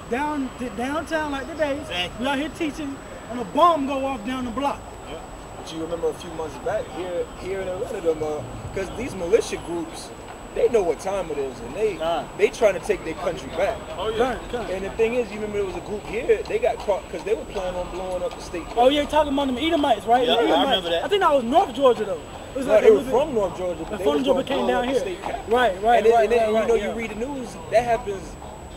downtown like today. Exactly. We out here teaching, and a bomb go off down the block. Yeah. But you remember a few months back here in Atlanta, because these militia groups, they know what time it is, and they trying to take their country back. Oh yeah. And the thing is, you remember there was a group here. They got caught because they were planning on blowing up the state. Oh yeah, talking about them Edomites, right? Yeah, I remember that. I think that was North Georgia though. It was no, like they were from North Georgia, but from Georgia came down here. Right. And then, you read the news, that happens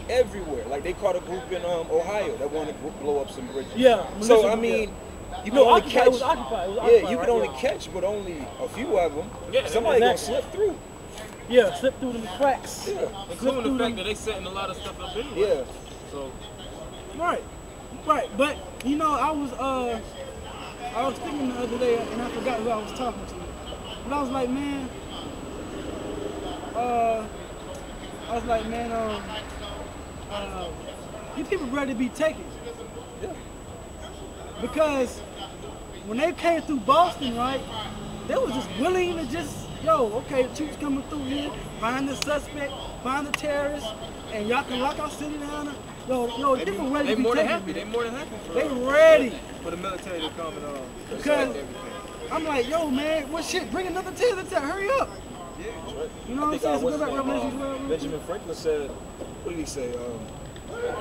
everywhere. Like they caught a group in Ohio that wanted to blow up some bridges. Yeah. So I mean. You can only catch. It was occupied. You can only catch, but only a few of them. Yeah, somebody gonna slip through. Yeah, slip through the cracks. Yeah, including the fact that they setting a lot of stuff up anyway. Yeah. So. Right. But you know, I was thinking the other day, and I forgot who I was talking to. But I was like, man. These people ready to be taken. Yeah. Because when they came through Boston, right, they was just willing to just, okay, the troops coming through here, find the suspect, find the terrorist, and y'all can lock our city down. People ready to be taken. They more than happy. They ready. For the military to come and because I'm like, man, what shit? Bring another terror attack. Hurry up. Yeah, that's right. You know what I'm saying? Benjamin Franklin said, what did he say?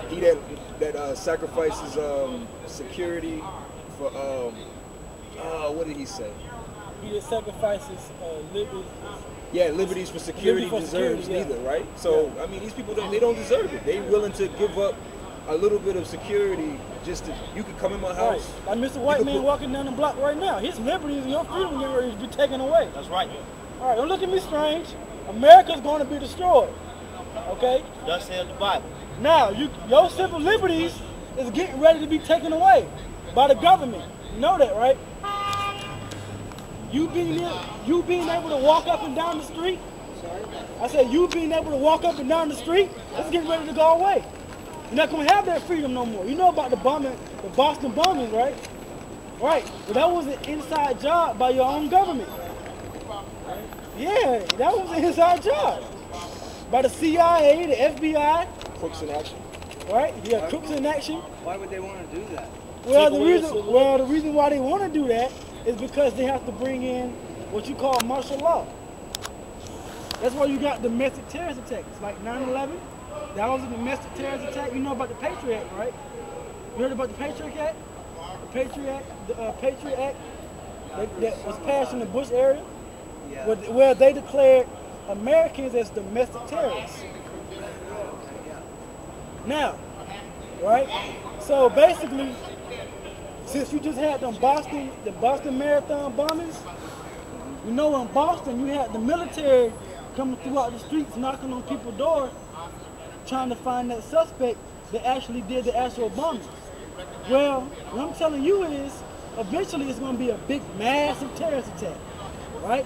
He that sacrifices security for what did he say? He that sacrifices liberties. Yeah, liberties for security deserves neither, right? So I mean, these people they don't deserve it. They willing to give up a little bit of security just to you can come in my house. Right. Like Mr. White Man walking down the block right now. His liberties and your freedom getting ready to be taken away. That's right. All right, don't look at me strange. America's going to be destroyed. Okay? Thus says the Bible. Now, your civil liberties is getting ready to be taken away by the government. You know that, right? You being able to walk up and down the street. I said you being able to walk up and down the street, it's getting ready to go away. You're not going to have that freedom no more. You know about the bombing, the Boston bombings, right? Right. But that was an inside job by your own government. Yeah, that was an inside job. By the CIA, the FBI. Crooks in action. Right? Yeah, crooks in action. Why would they want to do that? Well, the reason why they want to do that is because they have to bring in what you call martial law. That's why you got domestic terrorist attacks, like 9/11. That was a domestic terrorist attack. You know about the Patriot Act, right? You heard about the Patriot Act? The Patriot Act that was passed in the Bush area, where they declared Americans as domestic terrorists. Now, right? So basically, since you just had the Boston Marathon bombings, you know in Boston you had the military coming throughout the streets, knocking on people's doors, trying to find that suspect that actually did the actual bombing. Well, what I'm telling you is, eventually it's going to be a big, massive terrorist attack, right?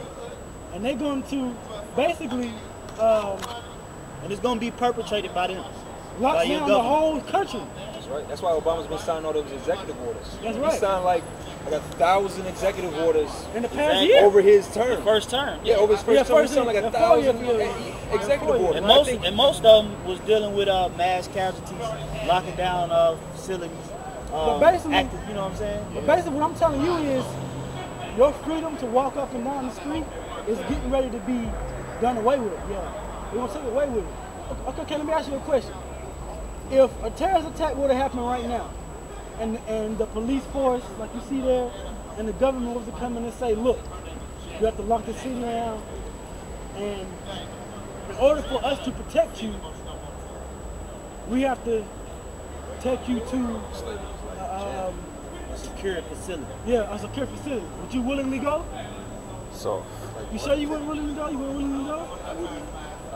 And they're going to basically... and it's going to be perpetrated by them. Lock down the whole country. That's right. That's why Obama's been signing all those executive orders. That's right. He signed like 1,000 executive orders in the past year over his term. The first term. Yeah, over his first term. He signed like 1,000 executive orders. And most of them was dealing with mass casualties, locking down facilities. But basically, you know what I'm saying? But basically, what I'm telling you is, your freedom to walk up and down the street is getting ready to be done away with. Yeah, they're gonna take it away with it. Okay, let me ask you a question. If a terrorist attack would have happened right now, and the police force, like you see there, and the government was to come in and say, look, you have to lock the city down, and in order for us to protect you, we have to take you to a secure facility. Yeah, a secure facility. Would you willingly go? So. You sure you wouldn't willingly go? You wouldn't willingly go? I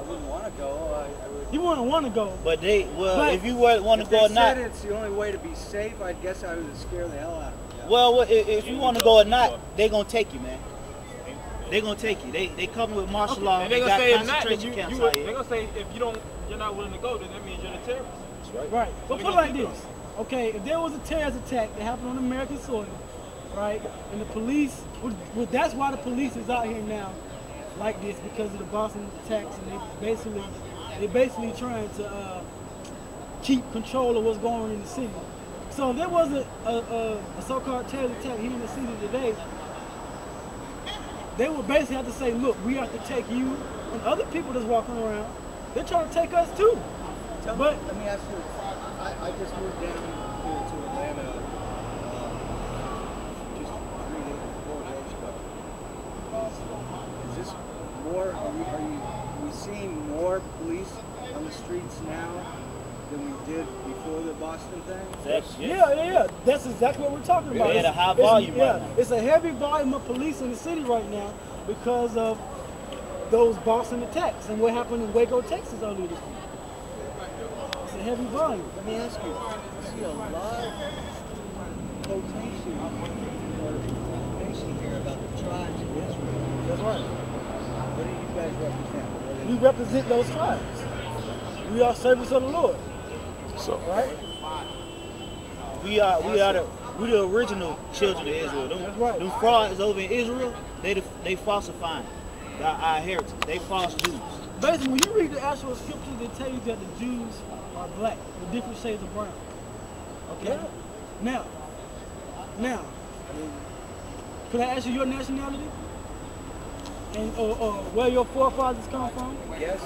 wouldn't want to go. You wouldn't want to go. But if you want to go or not. If it's the only way to be safe, I guess I would scare the hell out of them. Well, if you want to go or not, they're going to take you, man. They're going to take you. They come with martial law. And they're going to say if not, they're going to say if you're not willing to go, then that means you're a terrorist. That's right. Right. But put it like this. Okay, if there was a terrorist attack that happened on American soil, right, and the police, well, that's why the police is out here now like this, because of the Boston attacks, and they basically trying to keep control of what's going on in the city. So if there wasn't a so-called terrorist attack here in the city today, they would basically have to say, look, we have to take you and other people that's walking around. They're trying to take us too. Let me ask you, I just moved down here to Atlanta just 4 days ago. Is this more, are we seeing more police on the streets now than we did before the Boston thing? Yeah. That's exactly what we're talking about. At a high volume right now. It's a heavy volume of police in the city right now because of those Boston attacks and what happened in Waco, Texas earlier this week. It's a heavy volume. Let me ask you, I see a lot of quotation or information here about the tribes of Israel. That's right. What do you guys represent? We represent those tribes. We are servants of the Lord. So, Right? We are the original children of Israel. That's right. Them frauds over in Israel, they falsifying our heritage. They false Jews. Basically, when you read the actual scriptures, they tell you that the Jews are black with different shades of brown. Okay? Now, can I ask you your nationality? And or where your forefathers come from? Yes.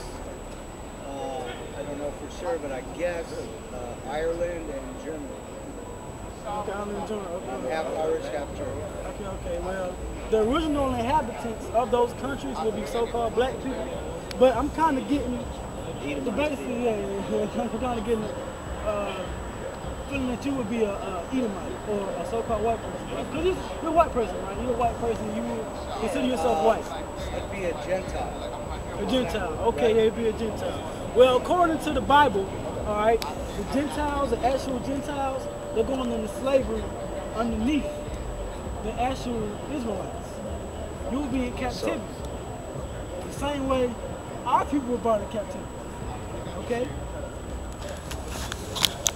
I don't know for sure, but I guess Ireland and Germany. Okay, I'm in Germany. I'm Okay. half Irish, half German. Okay. Well, the original inhabitants of those countries will be so-called black people. But I'm kind of getting the basically, I'm kind of getting feeling that you would be a Edomite or a so-called white person. Because you're a white person, right? You're a white person. You would consider yourself white. I'd be a Gentile. A Gentile. Okay, yeah, you'd be a Gentile. Well, according to the Bible, all right, the Gentiles, the actual Gentiles, they're going into slavery underneath the actual Israelites. You will be in captivity. The same way our people were brought in captivity. Okay?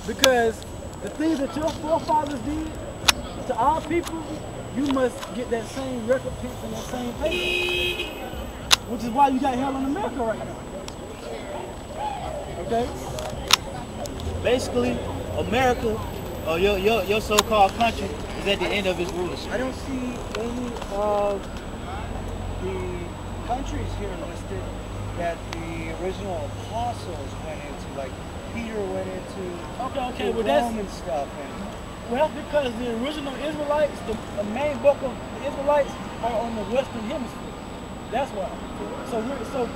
Because the things that your forefathers did to our people, you must get that same recompense and that same payment. Which is why you got hell in America right now. Okay? Basically, America, or your so-called country, is at the end of its rulership. I don't see any of the countries here listed that the original apostles went into, like Peter went into Okay, the well that's Roman stuff. And well because the original Israelites, the main book of the Israelites are on the Western Hemisphere. That's why. So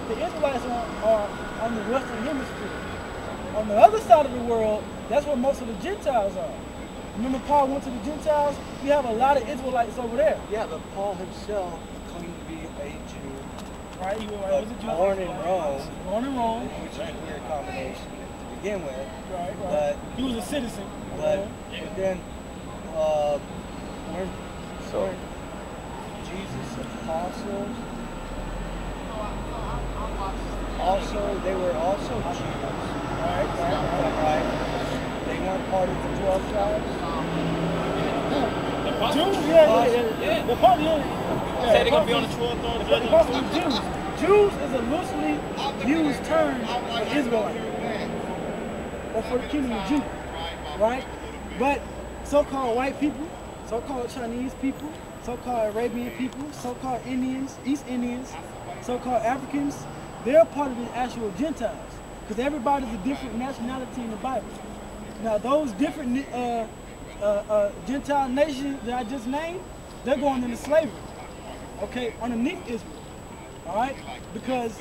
the Israelites are on the Western Hemisphere. On the other side of the world, that's where most of the Gentiles are. Remember Paul went to the Gentiles? We have a lot of Israelites over there. yeah, but Paul himself claimed to be a Jew, Right? He was a Jew. born in Rome, Born in Rome. which is a weird combination to begin with. Right. But He was a citizen. but then weren't Jesus' apostles also, they were also Jews. Right? They weren't part of the 12 tribes. Jews, yeah. The part, Say they're gonna be on the 12th throne of judgment. Jews. Jews is a loosely used term for Israelite or for the kingdom of Judah, right? But so-called white people, so-called Chinese people, so-called Arabian people, so-called Indians, East Indians, so-called Africans, they're part of the actual Gentiles because everybody's a different nationality in the Bible. Now those different Gentile nations that I just named, they're going into slavery, okay, underneath Israel, all right? Because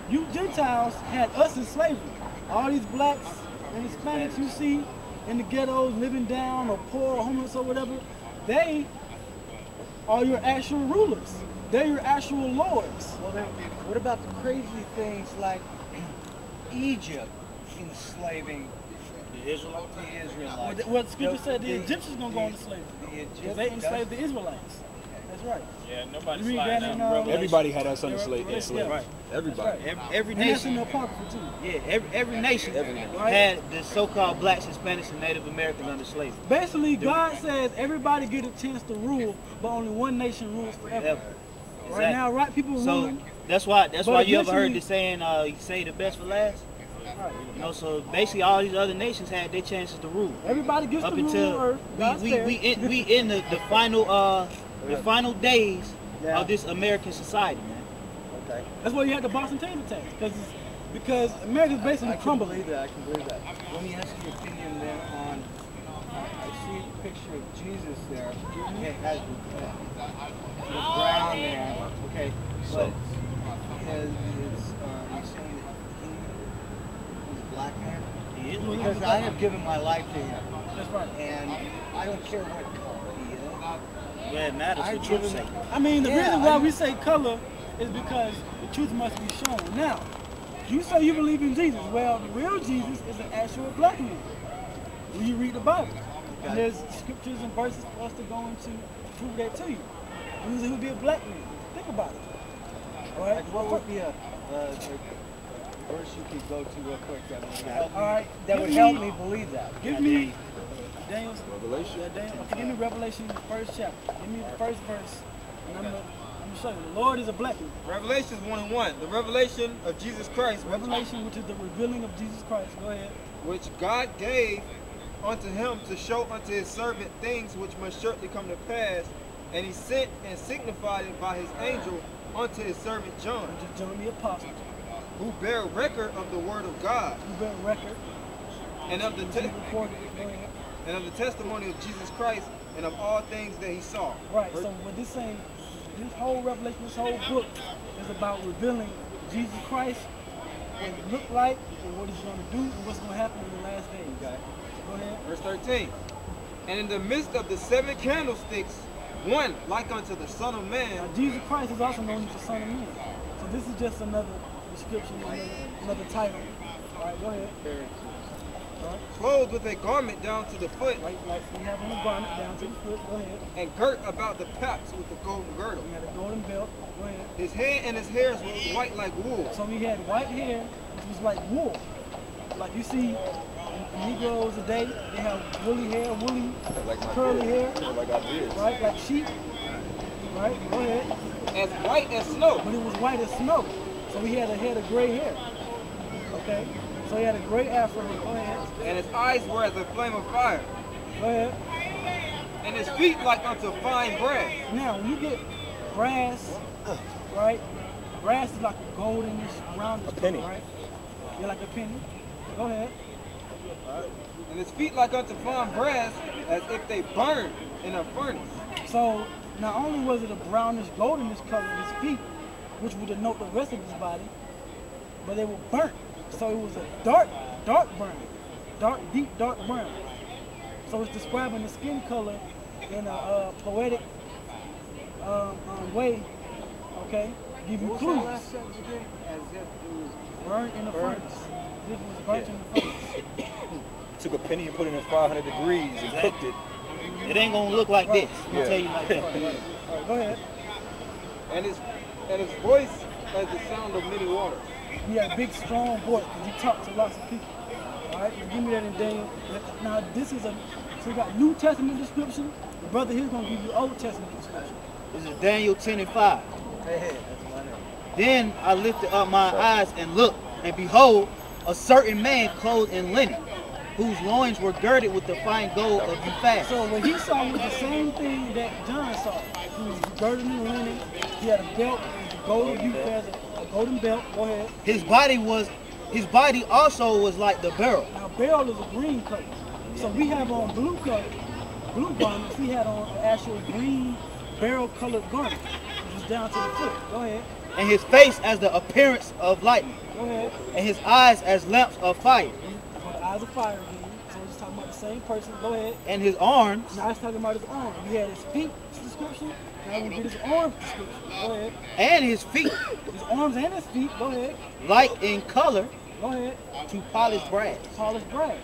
you Gentiles had us in slavery. All these blacks and Hispanics you see in the ghettos living down or poor or homeless or whatever, they are your actual rulers. They're your actual lords. Well, then, what about the crazy things like Egypt enslaving The Israelites. What Scripture said, the Egyptians gonna go into slavery. The Because Egyptians. they enslaved the Israelites. That's right. Yeah, nobody You read sliding that in, out. Revelation. everybody had us under slave. Yeah, Right. Everybody. That's right. Every And that's in nation, the Apocrypha too. yeah, every nation had the so-called blacks, Hispanics, and Native Americans under slavery. Basically, God says everybody get a chance to rule, but only one nation rules forever. Ever. Right now, right people So ruling. that's why But you ever heard eventually- the saying, "You say the best for last." You know, so basically all these other nations had their chances to rule. Everybody gets Up to rule until on earth. God's fair. we in the final days of this American society, man. Okay. That's why you had the Boston Taser test, because America's basically I can crumbling. believe that. I can believe that. Let me ask your opinion then on. I see a picture of Jesus there. It has the brown there. Okay, but you're saying that he's a black man? He is. Because I have given my life to him, That's right. and I don't care what color he is. Yeah, it matters for truth's sake. I mean, the Yeah, reason why we say color is because the truth must be shown. Now, you say you believe in Jesus. Well, the real Jesus is an actual black man. When you read the Bible, and there's scriptures and verses for us to go into to prove that to you. He would be a black man. Think about it. All right. Like, what would be a verse you could go to real quick that would help me? All right. That would help me believe that. Give me Daniel's Revelation. Yeah, Daniel. Okay, give me Revelation, the first chapter. Give me the first verse. And I'm gonna show you. The Lord is a black man. Revelations 1:1. The revelation of Jesus Christ, Revelation, which is the revealing of Jesus Christ. Go ahead. which God gave unto him to show unto his servant things which must shortly come to pass. And he sent and signified it by his angel unto his servant John, Just John the Apostle. who bare record of the word of God You bear record. and of the He recorded it. Go ahead. and of the testimony of Jesus Christ and of all things that he saw. Right. So what this saying, this whole Revelation, this whole book is about revealing Jesus Christ, what he looked like, and what he's going to do, and what's going to happen in the last days. Okay. Go ahead. Verse 13. And in the midst of the 7 candlesticks, one like unto the Son of Now, Man, Jesus Christ is also known as the Son of Man. So this is just another description, another title. All right, go ahead. All right. clothed with a garment down to the foot, Like we have on the garment down to the foot. Go ahead. and girt about the paps with the golden girdle. We had a golden belt. Go ahead. His head and his hairs were white like wool, So we had white hair, which was like wool. Like you see Negroes today, they have woolly hair, woolly, like my curly beard. hair, Like our beards. right? Like sheep. Right? Go ahead. As white as snow, But it was white as snow. So he had a head of gray hair. Okay? So he had a gray afro. Go ahead. and his eyes were as a flame of fire, Go ahead. and his feet like unto fine brass. Now, when you get brass, right? Brass is like a goldenish, roundish, penny. right? Yeah, like a penny. Go ahead. And his feet like unto fine brass, as if they burned in a furnace. So, not only was it a brownish, goldenish color in his feet, which would denote the rest of his body, but they were burnt. So it was a dark burn. Deep dark brown. So it's describing the skin color in a poetic way, okay? Give you clues. As if it was Burnt in the furnace. This was burnt in the furnace. Took a penny and put it in 500 degrees and cooked it. It ain't gonna look like this. I'll Yeah. tell you like that. All right, go ahead. And his voice as the sound of many waters. He had a big, strong voice because he talked to lots of people. All right, now give me that in Daniel. Now this is so we got New Testament description. The brother here's gonna give you Old Testament description. This is Daniel 10:5. hey, that's my name. Then I lifted up my eyes and looked, and behold, a certain man clothed in linen, whose loins were girded with the fine gold of Uphaz. So what he saw was the same thing that John saw. He was girded in linen. He had a belt, a gold Uphaz, a golden belt. Go ahead. His body also was like the beryl. Now beryl is a green color. So we have on blue garments. He had on an actual green beryl colored garment. It was down to the foot. Go ahead. And his face as the appearance of lightning, Go ahead. and his eyes as lamps of fire. For the eyes of fire again. So we're just talking about the same person. Go ahead. And his arms, Now it's talking about his arm. We had his feet description. Now we get his arms description. Go ahead. and his feet, His arms and his feet. Go ahead. like in color Go ahead. to polished brass. Polished brass.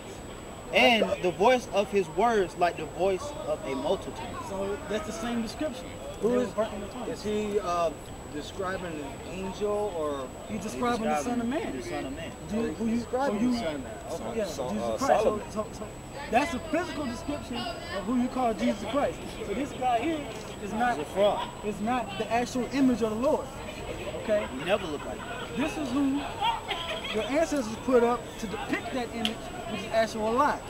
And the voice of his words like the voice of a multitude. So that's the same description. Who They is- was burnt in the furnace. Is he describing an angel or He's describing the Son of Man. The Son of Man. Who you, describing who you, the Son of Man? so, Okay. yeah, So, Jesus Christ. Solomon. So that's a physical description of who you call Jesus Christ. So this guy here is not He's a fraud. is not the actual image of the Lord. Okay? He never looked like that. This is who your ancestors put up to depict that image, which is actual lie.